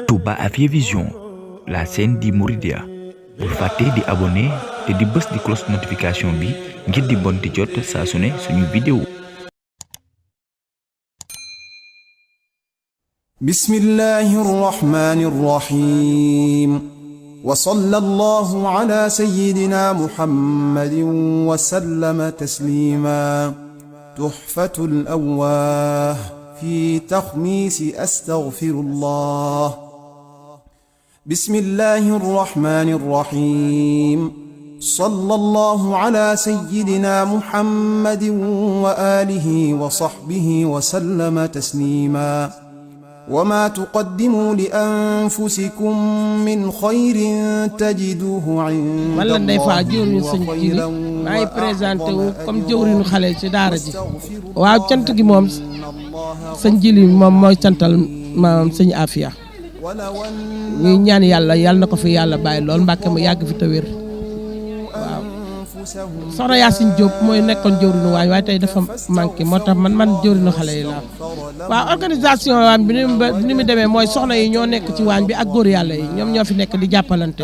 Touba Afia Vision, la chaîne di Mouridia. Bul fàtte di abonné te di bës di cloche notification bi ngir di bon di jot saa su ne suñu vidéo. Bismillahir Rahmanir Rahim. Wa sallallahu ala sayyidina Muhammadin wa sallama taslima. Tuhfatul awwah في تخميس أستغفر الله. بسم الله الرحمن الرحيم. صلى الله على سيدنا محمد وآله وصحبه وسلم تسليما. وما تقدموا لأنفسكم من خير تجدوه عند الله. maay présenté wu comme jëwriñu xale ci daara ji waaw cant gi moom sëñ Jili moom mooy cantal maam sëñ Afia ñuy ñaan yàlla na ko fi yàlla bàyyi lool Mbàkke mu yàgg fi te wér waaw soxna Yacine Diop mooy nekkoon jëwriñu waaye tey dafa manqué moo tax man jëwriñu xale yi laa waaw organisation waañ bi ni mu demee mooy soxna yi ñoo nekk ci waañ bi ak góor yàlla yi ñoom ñoo fi nekk di jàppalante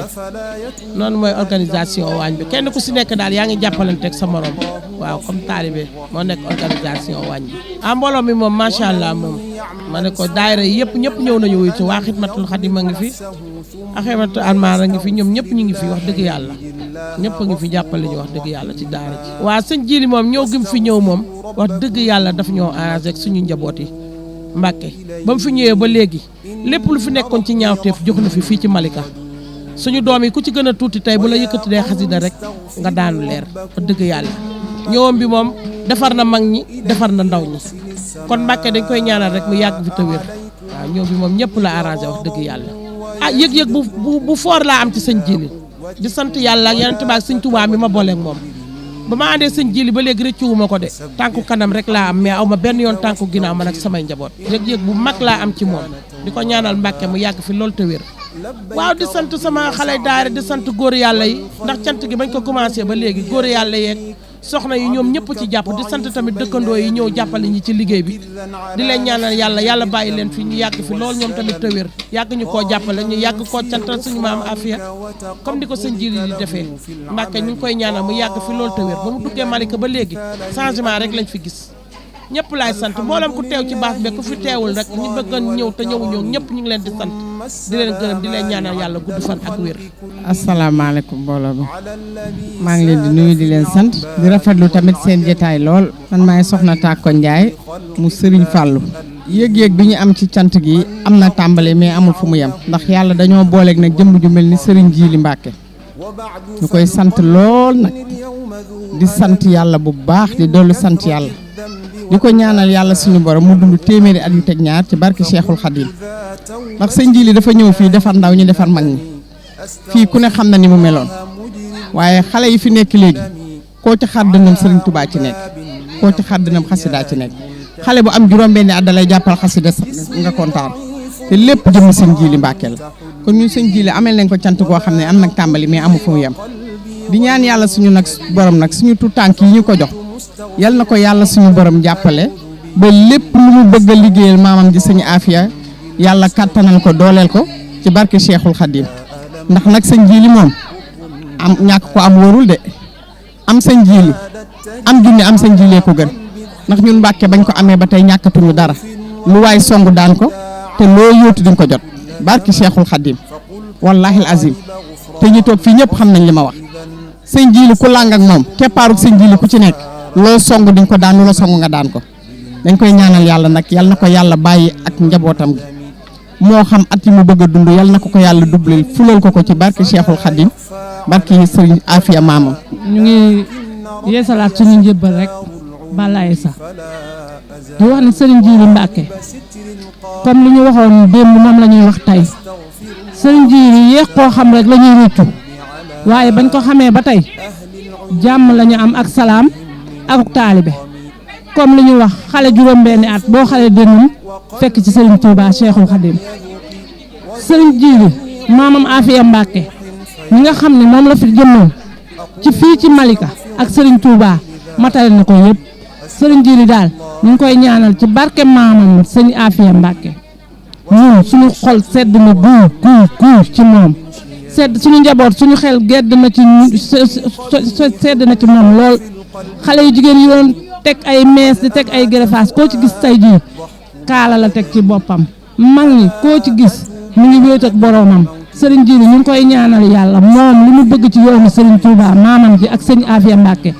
noonu mooy organisation waañ bi kenn ku si nekk daal yaa ngi jàppalante ak sa morom waaw comme taalibe moo nekk organisation waañ bi mbooloo mi moom macha allah moom ma ne ko daayira yi yëpp ñëpp ñëw nañu wuy ci waa Xidmatul Xadim a ngi fi ak Xidmatul Anmar a ngi fi ñoom ñëpp ñu ngi fi wax dëgg yàlla ñëpp a ngi fi jàppale ñu wax dëgg yàlla ci daara ji waa sëñ Jili moom ñëw gi mu fi ñëw moom wax dëgg yàlla daf ñoo arrangé ak suñu njaboot yi Mbàkke ba mu fi ñëwee ba léegi lépp lu fi nekkoon ci ñaawteef jox na fi fii ci Malika suñu doom yi ku ci gën a tuuti tey bu la yëkkati dee xasida rek nga daanu leer wax dëgg yàlla ñëwam bi moom defar na mag ñi defar na ndaw ñi kon Mbàkke dañ koy ñaanal rek mu yàgg fi te wér waaw ñëw bi moom ñëpp la arrangé wax dëgg yàlla yëg-yëg bu foor laa am ci sëñ Jili di sant yàlla ak Yonent bi ak sëñ Tuubaa mi ma booleeg moom ba ma àndee sëñ Jili ba léegi rëccuwuma ko de tànku kanam rek laa am mais aw ma benn yoon tànku ginnaaw man ak samay njaboot yëg-yëg bu mag laa am ci moom di ko ñaanal Mbàkke mu yàgg fi loolu te wér waaw di sant sama xale daara di sant góor yàlla yi ndax cant gi bañ ko commencé ba léegi góor yàlla yeeg soxna yi ñoom ñëpp ci jàpp di sant tamit dëkkandoo yi ñëw jàppale ñi ci liggéey bi di leen ñaanal yàlla bàyyi leen fi ñu yàgg fi lool ñoom tamit te wér yàgg ñu koo jàppale ñu yàgg koo cantal suñu maam Afia comme di ko sëñ Jili di defee Mbàkke ñu ngi koy ñaanal mu yàgg fi lool te wér ba mu duggee Malika ba léegi changement rek lañ fi gis ñëpp laay sant mboolem ku teew ci baax bi ku fi teewul rek ñu bëggoon ñëw te ñëwuñoo ñëpp ñu ngi leen di sant di leen gërëm di leen ñaanal yàlla gudd fan ak wér. asalaamaaleykum mbooloo bi maa ngi leen di nuyu di leen sant di rafetlu tamit seen jotaay lool man maay soxna Tàkko Njaay mu Sëriñ Fàllu yëg-yëg bi ñu am ci cant gi am na tàmbali mais amul fu mu yem ndax yàlla dañoo booleeg nag jëmm ju mel ni Sëriñ Jili Mbàkke ñu koy sant lool nag di sant yàlla bu baax di dollu sant yàlla di ko ñaanal yàlla suñu borom mu dund téeméeri at yu teg ñaar ci barki Cheikhul Khadim ndax sëñ Jili dafa ñëw fii defar ndaw ñi defar mag ñi fii ku ne xam na ni mu meloon waaye xale yi fi nekk léegi koo ci xar dënam Sëriñ Tuubaa ci nekk koo ci xar dënam xasida ci nekk xale bu am juróom-benni at dalay jàppal xasida nga kontaan te lépp jëm sëñ Jili Mbàkke la kon ñun sëñ Jili amel nañ ko cant goo xam ne am nag tàmbali mais amu fu mu yem di ñaan yàlla suñu nag borom nag suñu tuut tànk yi ñu ko jox yal na ko yàlla suñu borom jàppale ba lépp lu mu bëgg a liggéeyal maamam di sëñ Afia yàlla kattanal ko dooleel ko ci barke Cheikhul Khadim ndax nag sëñ Jili moom am ñàkk ko am wóorul de am sëñ Jili am junne am sëñ Jili ko gën ndax ñun Mbàkke bañ ko amee ba tey ñàkkatuñu dara lu waay songu daan ko te loo yóotu di ko jot barke Cheikhul Khadim wallahi azim te ñu toog fii ñëpp xam nañ li ma wax sëñ Jili ku làng ak moom keppaaruk sëñ Jili ku ci nekk loo song di nga ko daan loo song nga daan ko dañ koy ñaanal yàlla nag yal na ko yàlla bàyyi ak njabootam gi moo xam at yi mu bëgg a dund yal na ko yàlla dubleel fulal ko ci barke Cheikhul Khadim barke Sëriñ Afia maamam. ñu ngi yeesalaat suñu njëbbal rek balaay sax di wax ne Sëriñ Jili Mbàkke comme li ñu waxoon démb moom la ñuy wax tey Sëriñ Jili yéex koo xam rek la ñuy réccu waaye bañ ko xamee ba tey jàmm la ñu am ak salaam. ak taalibe comme li ñu wax xale juróom-benni at boo xale dénum fekk ci Serigne Touba Cheikhul Khadim Serigne Jili maamam Afia Mbàkke ñi nga xam ne moom la fi jëmmal ci fii ci Malika ak Serigne Touba matale na ko yëpp Serigne Jili daal ñu ngi koy ñaanal ci barke maamam sëñ Afia Mbàkke ñun suñu xol sedd na guy ci moom sedd suñu njaboot suñu xel gedd na ci sedd na ci moom lool xale yu jigéen yi doon teg ay mees di teg ay greffage koo ci gis tey jii kaala la teg ci boppam mag ñi koo ci gis mu ngi wéet ak boroomam sëriñ Jili ñu ngi koy ñaanal yàlla moom li mu bëgg ci yoonu sëriñ Touba maamam ji ak sëñ Afia Mbacke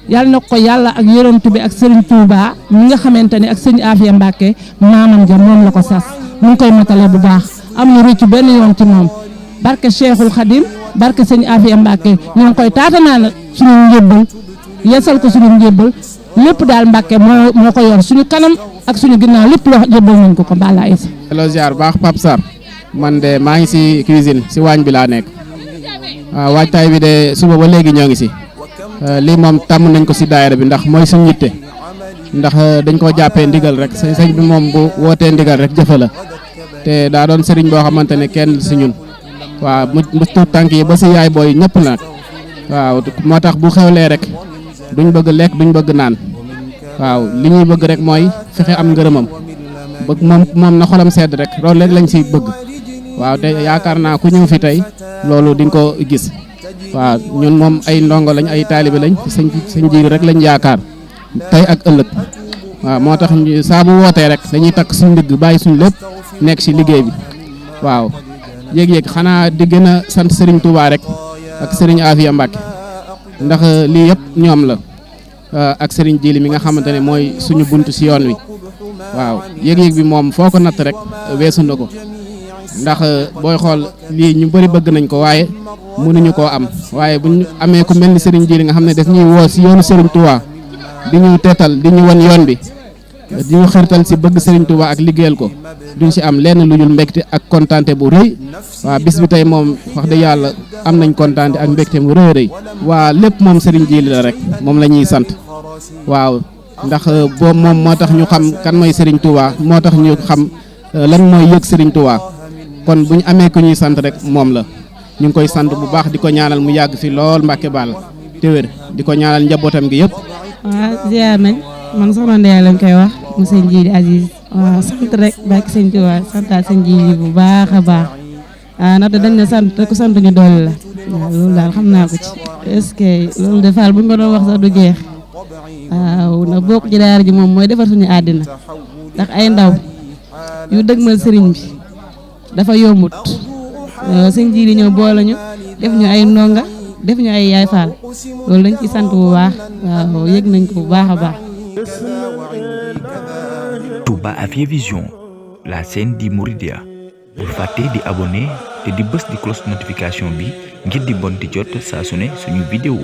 yàlla na ko yàlla ak yonent bi ak sëriñ Touba mi nga xamante ne ak sëñ Afia Mbacke maamam ja moom la ko sas mu ngi koy matale bu baax am na rëccu benn yoon ci moom barke Cheikhul Khadim barke sëñ Afia Mbacke ñoo ngi koy taatanaa suñu njëbbal yeesal ko suñu njëbbal lépp daal Mbacke moo ko yor suñu kanam ak suñu ginnaaw lépp loo jëbbal nañ ko Balla Aïssa. hello ziar baax Pape Sarr man de maa ngi si cuisine si waañ bi laa nekk waaw waajtaay bi de suba ba léegi ñoo ngi si lii moom tàmm nañ ko si daayira bi ndax mooy suñu yitte ndax dañ koo jàppee ndigal rek sëñ bi moom bu wootee ndigal rek jëfe la te daa doon sëriñ boo xamante ne kenn si ñun waaw mu tuut tànk yi ba si yaay booy ñëpp nag waaw moo tax bu xewlee rek duñ bëgg lekk duñ bëgg naan waaw li ñuy bëgg rek mooy fexe am ngërëmam bëgg moom na xolam sedd rek loolu rek lañ si bëgg waaw te yaakaar naa ku ñëw fi tey loolu di nga ko gis waaw ñun moom ay ndongo lañ ay taalibe lañ sëñ Jili rek lañ yaakaar tey ak ëllëg waaw moo tax saa bu wootee rek dañuy takk suñ ndigg bàyyi suñ lépp nekk si liggéey bi waaw yéeg-yéeg xanaa di gën a sant Serigne Touba rek ak Serigne Afia Mbacke ndax lii yëpp ñoom la ak Serigne Jili mi nga xamante ne mooy suñu bunt si yoon wi waaw yéeg-yéeg bi moom foo ko natt rek weesu na ko ndax booy xool lii ñu bëri bëgg nañ ko waaye mënuñu koo am waaye buñ amee ku mel ni Serigne Jili nga xam ne daf ñuy woo si yoonu Serigne Touba di ñu teetal di ñu wan yoon bi di ñu xirtal si bëgg Serigne Touba ak liggéeyal ko duñ si am lenn lu dul mbégte ak kontaante bu rëy waaw bis bi tey moom wax dëgg yàlla am nañ kontaante ak mbégte mu rëy rëy waa lépp moom Serigne Jili la rek moom la ñuy sant waaw ndax boobu moom moo tax ñu xam kan mooy Serigne Touba moo tax ñu xam lan mooy yëg Serigne Touba kon bu ñu amee ku ñuy sant rek moom la ñu ngi koy sant bu baax di ko ñaanal mu yàgg fi lool Mbacke Balla te wér di ko ñaanal njabootam gi yëpp. waaw ziar nañ man soxna Ndeye lañ koy wax mu sëñ Jili Aziz waaw sant rek barke sëñ Touba santaat sëñ Jili bu baax a baax ndaxte dañ ne sant te ku sant ñu doole la waaw loolu daal xam naa ko ci est-ce que loolu de Fall bu ñu ko doon wax sax du jeex waaw ndax bokk ci daara ji moom mooy defar suñu àddina ndax ay ndaw yu dëgmal sëriñ bi dafa yombut sëñ Jili ñëw boole ñu def ñu ay ndonga def ñu ay yaay Fall loolu dañ ci sant bu baax waaw yëg nañ ko bu baax a baax. Touba Afia Vision, la chaîne di Mouridia. Bul fàtte di abonné te di bës di cloche notification bi ngir di bon di jot saa su ne suñu vidéo